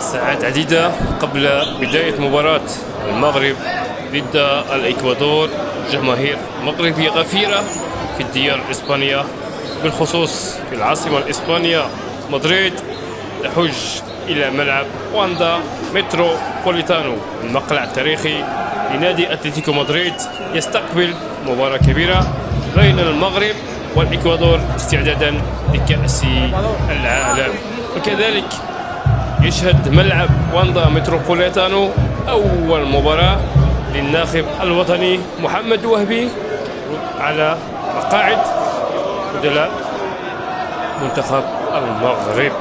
ساعات عديدة قبل بداية مباراة المغرب ضد الإكوادور، جماهير مغربية غفيرة في الديار الإسبانية، بالخصوص في العاصمة الإسبانية مدريد، تحج إلى ملعب واندا متروبوليتانو، المقلع التاريخي لنادي أتلتيكو مدريد، يستقبل مباراة كبيرة بين المغرب والإكوادور استعدادا لكأس العالم. وكذلك يشهد ملعب واندا متروبوليتانو أول مباراة للناخب الوطني محمد وهبي على مقاعد بدلاء منتخب المغرب.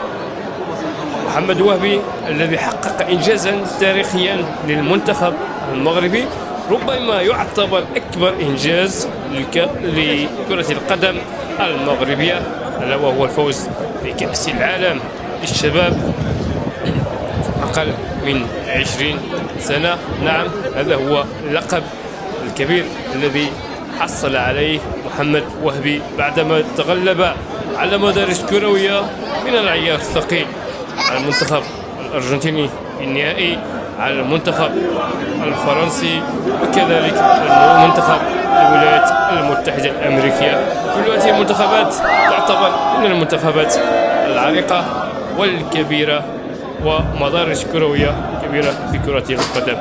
محمد وهبي الذي حقق إنجازا تاريخيا للمنتخب المغربي، ربما يعتبر أكبر إنجاز لكرة القدم المغربية، ألا وهو الفوز بكأس العالم للشباب أقل من 20 سنة. نعم، هذا هو اللقب الكبير الذي حصل عليه محمد وهبي بعدما تغلب على مدارس كروية من العيار الثقيل على المنتخب الأرجنتيني في النهائي، على المنتخب الفرنسي، وكذلك المنتخب الولايات المتحدة الأمريكية. كل هذه المنتخبات تعتبر من المنتخبات العريقة والكبيرة ومدارس كروية كبيرة في كرة القدم.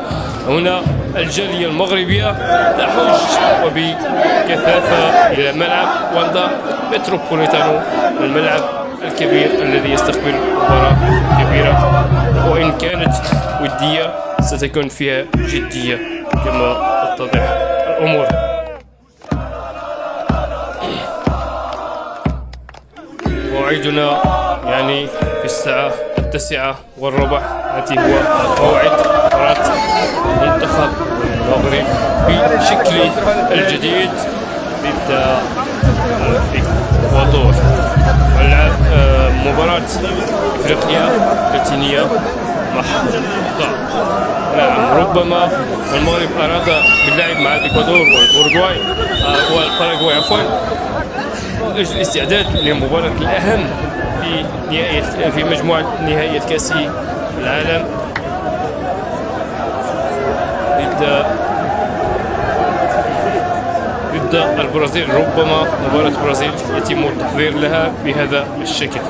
هنا الجالية المغربية تحج وبكثافة إلى ملعب واندا متروبوليتانو، الملعب الكبير الذي يستقبل مباراة كبيرة، وإن كانت ودية ستكون فيها جدية كما تتضح الأمور. موعدنا يعني في الساعة 9:15، التي هو موعد مباراة منتخب المغرب بشكله الجديد ضد الإكوادور. مباراة إفريقيا اللاتينية محظوظة. نعم، ربما المغرب أراد باللعب مع الإكوادور والأوروغواي والباراغواي الاستعداد للمباراة الأهم في مجموعة نهائية كأس العالم ضد البرازيل. ربما مباراة البرازيل يتم التحضير لها بهذا الشكل.